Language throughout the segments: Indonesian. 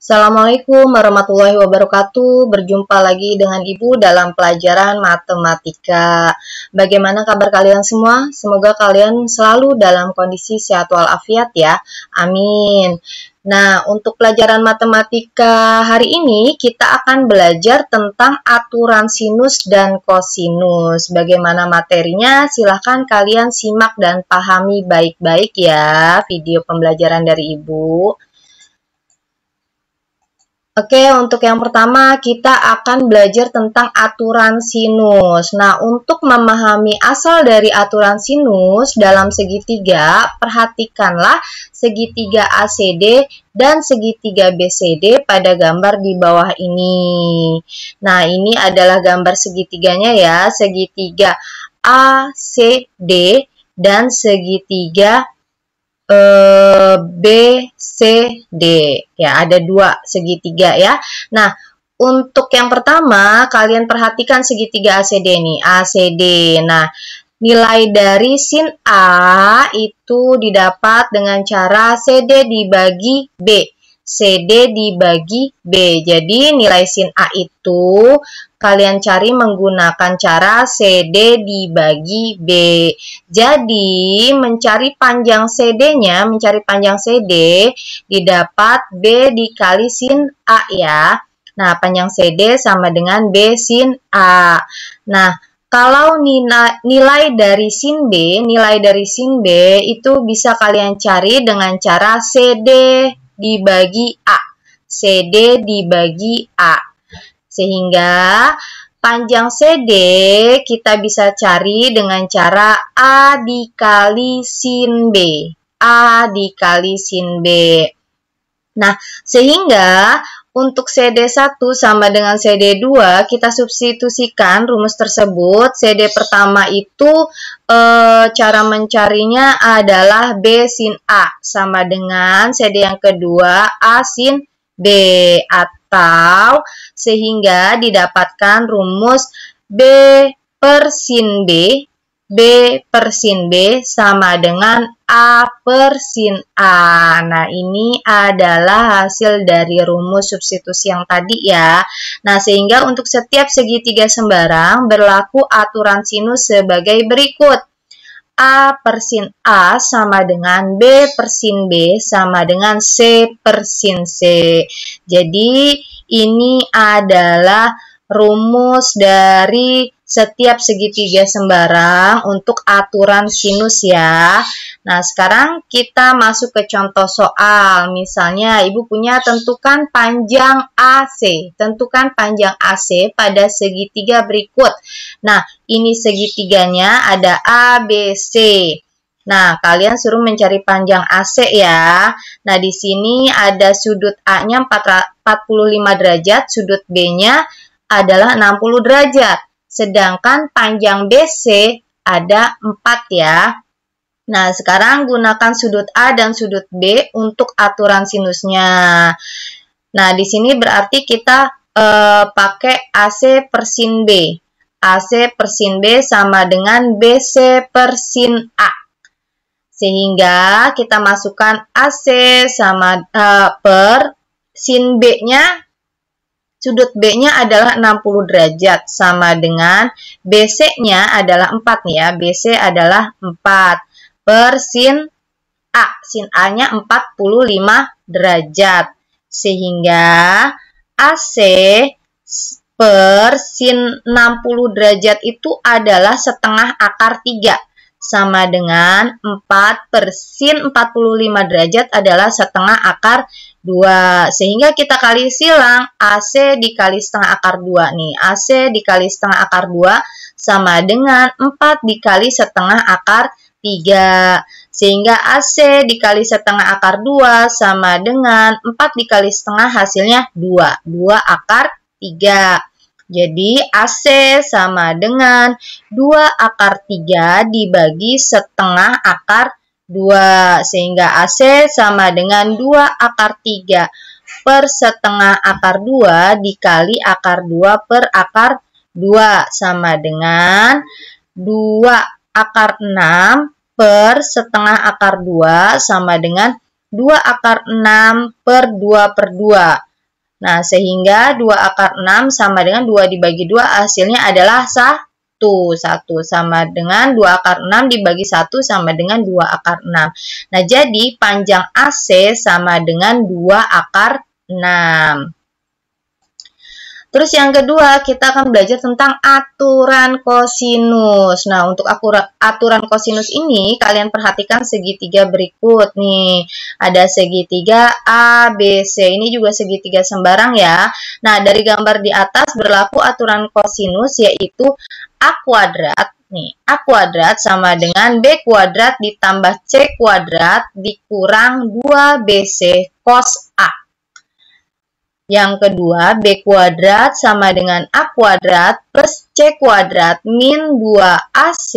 Assalamualaikum warahmatullahi wabarakatuh. Berjumpa lagi dengan Ibu dalam pelajaran matematika. Bagaimana kabar kalian semua? Semoga kalian selalu dalam kondisi sehat walafiat ya. Amin. Nah, untuk pelajaran matematika hari ini kita akan belajar tentang aturan sinus dan kosinus. Bagaimana materinya? Silahkan kalian simak dan pahami baik-baik ya video pembelajaran dari Ibu. Oke, untuk yang pertama kita akan belajar tentang aturan sinus. Nah, untuk memahami asal dari aturan sinus dalam segitiga, perhatikanlah segitiga ACD dan segitiga BCD pada gambar di bawah ini. Nah, ini adalah gambar segitiganya ya, segitiga ACD dan segitiga BCD ya, ada dua segitiga ya. Nah, untuk yang pertama kalian perhatikan segitiga ACD nih, ACD. Nah, nilai dari sin A itu didapat dengan cara CD dibagi B. CD dibagi B. Jadi nilai sin A itu kalian cari menggunakan cara CD dibagi B. Jadi mencari panjang CD-nya, mencari panjang CD didapat B dikali sin A ya. Nah, panjang CD sama dengan B sin A. Nah, kalau nilai dari sin B, itu bisa kalian cari dengan cara CD dibagi A. CD dibagi A. Sehingga panjang CD kita bisa cari dengan cara A dikali sin B. A dikali sin B. Nah, sehingga untuk CD1 sama dengan CD2, kita substitusikan rumus tersebut. CD pertama itu cara mencarinya adalah B sin A sama dengan CD yang kedua A sin B, atau sehingga didapatkan rumus B per sin B, B per sin B sama dengan A per sin A. Nah, ini adalah hasil dari rumus substitusi yang tadi ya. Nah, sehingga untuk setiap segitiga sembarang berlaku aturan sinus sebagai berikut. A per sin A sama dengan B per sin B sama dengan C per sin C. Jadi, ini adalah rumus dari setiap segitiga sembarang untuk aturan sinus ya. Nah, sekarang kita masuk ke contoh soal. Misalnya, Ibu punya tentukan panjang AC. Tentukan panjang AC pada segitiga berikut. Nah, ini segitiganya ada A, B, C. Nah, kalian suruh mencari panjang AC ya. Nah, di sini ada sudut A-nya 45 derajat, sudut B-nya adalah 60 derajat. Sedangkan panjang BC ada 4 ya. Nah, sekarang gunakan sudut A dan sudut B untuk aturan sinusnya. Nah, di sini berarti kita pakai AC per sin B. AC per sin B sama dengan BC per sin A. Sehingga kita masukkan AC sama per sin B-nya, sudut B-nya adalah 60 derajat sama dengan BC-nya adalah 4 nih ya. BC adalah 4 per sin A. Sin A-nya 45 derajat. Sehingga AC per sin 60 derajat itu adalah setengah akar 3. Sama dengan 4 per sin 45 derajat adalah setengah akar 2. Sehingga kita kali silang AC dikali setengah akar 2 nih. AC dikali setengah akar 2 sama dengan 4 dikali setengah akar 3. Sehingga AC dikali setengah akar 2 sama dengan 4 dikali setengah hasilnya 2. 2 akar 3. Jadi AC sama dengan 2 akar 3 dibagi setengah akar 2. Sehingga AC sama dengan 2 akar 3 per setengah akar 2 dikali akar 2 per akar 2 sama dengan 2 akar 6 per setengah akar 2 sama dengan 2 akar 6 per 2 per 2. Nah, sehingga 2 akar 6 sama dengan 2 dibagi 2 hasilnya adalah 1. 1 sama dengan 2 akar 6 dibagi 1 sama dengan 2 akar 6. Nah, jadi panjang AC sama dengan 2 akar 6. Terus yang kedua, kita akan belajar tentang aturan kosinus. Nah, untuk aturan kosinus ini, kalian perhatikan segitiga berikut nih. Ada segitiga ABC. Ini juga segitiga sembarang ya. Nah, dari gambar di atas berlaku aturan kosinus, yaitu A kuadrat. Nih, A kuadrat sama dengan B kuadrat ditambah C kuadrat dikurang 2BC cos A. Yang kedua, B kuadrat sama dengan A kuadrat plus C kuadrat min 2AC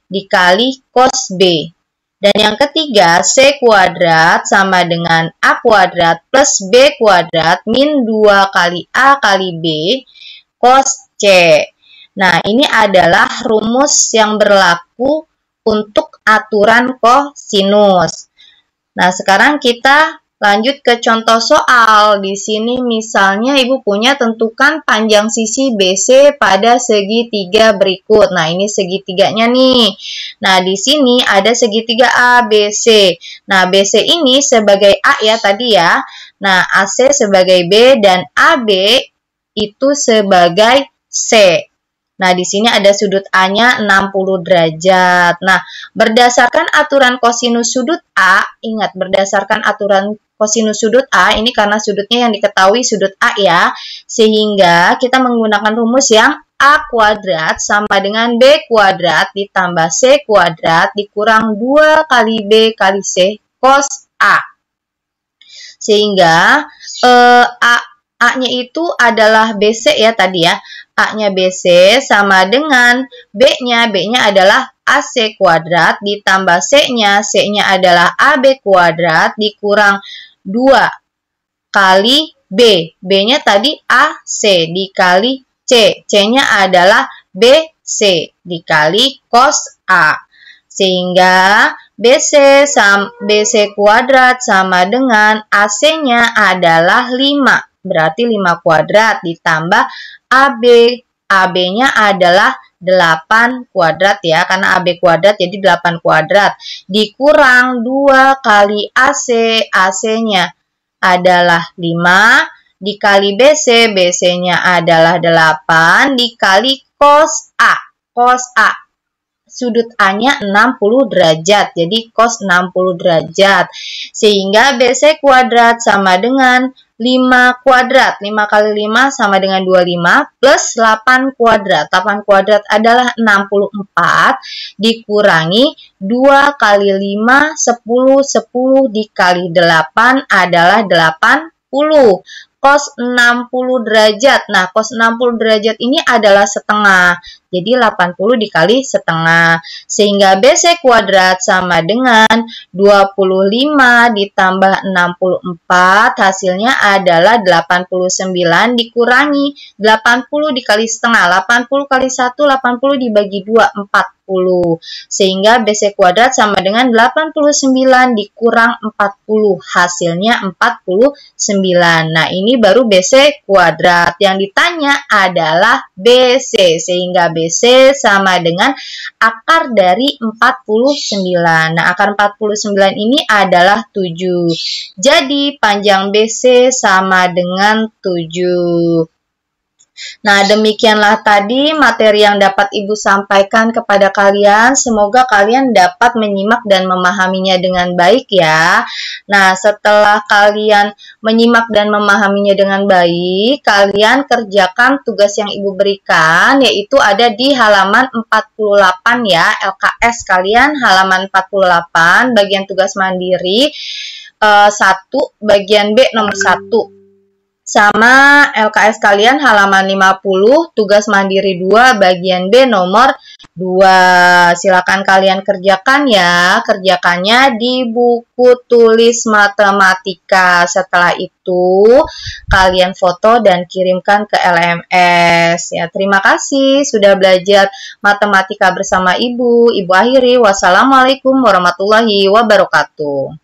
dikali cos B. Dan yang ketiga, C kuadrat sama dengan A kuadrat plus B kuadrat min 2 kali A kali B cos C. Nah, ini adalah rumus yang berlaku untuk aturan kosinus. Nah, sekarang kita lanjut ke contoh soal. Di sini misalnya Ibu punya tentukan panjang sisi BC pada segitiga berikut. Nah, ini segitiganya nih. Nah, di sini ada segitiga ABC. Nah, BC ini sebagai A ya tadi ya. Nah, AC sebagai B dan AB itu sebagai C. Nah, di sini ada sudut A-nya 60 derajat. Nah, berdasarkan aturan kosinus sudut A, ingat berdasarkan aturan kosinus sudut A, ini karena sudutnya yang diketahui sudut A ya, sehingga kita menggunakan rumus yang A kuadrat sama dengan B kuadrat ditambah C kuadrat dikurang 2 kali B kali C cos A. Sehingga A-nya itu adalah BC ya tadi ya. A-nya BC sama dengan B-nya adalah AC kuadrat ditambah C-nya adalah AB kuadrat dikurang 2 kali B. B-nya tadi AC dikali C. C-nya adalah BC dikali cos A. Sehingga BC kuadrat sama dengan AC-nya adalah 5. Berarti 5 kuadrat ditambah AB. AB-nya adalah 8 kuadrat ya, karena AB kuadrat jadi 8 kuadrat. Dikurang 2 kali AC. AC-nya adalah 5. Dikali BC. BC-nya adalah 8. Dikali cos A. Cos A. Sudut A-nya 60 derajat. Jadi cos 60 derajat. Sehingga BC kuadrat sama dengan 5 kuadrat. 5 kali 5 sama dengan 25 plus 8 kuadrat. 8 kuadrat adalah 64 dikurangi 2 kali 5 10. 10 dikali 8 adalah 80. Cos 60 derajat. Nah, cos 60 derajat ini adalah setengah. Jadi 80 dikali setengah. Sehingga BC kuadrat sama dengan 25 ditambah 64. Hasilnya adalah 89 dikurangi 80 dikali setengah. 80 kali 1, 80 dibagi 2, 40. Sehingga BC kuadrat sama dengan 89 dikurang 40. Hasilnya 49. Nah, ini baru BC kuadrat. Yang ditanya adalah BC. Sehingga BC sama dengan akar dari 49. Nah, akar 49 ini adalah 7. Jadi, panjang BC sama dengan 7. Nah, demikianlah tadi materi yang dapat Ibu sampaikan kepada kalian. Semoga kalian dapat menyimak dan memahaminya dengan baik ya. Nah, setelah kalian menyimak dan memahaminya dengan baik, kalian kerjakan tugas yang Ibu berikan, yaitu ada di halaman 48 ya, LKS kalian halaman 48, bagian tugas mandiri 1, bagian B nomor 1. Sama LKS kalian halaman 50, tugas mandiri 2, bagian B nomor 2. Silakan kalian kerjakan ya. Kerjakannya di buku tulis matematika. Setelah itu, kalian foto dan kirimkan ke LMS. Ya, terima kasih sudah belajar matematika bersama Ibu. Ibu akhiri. Wassalamualaikum warahmatullahi wabarakatuh.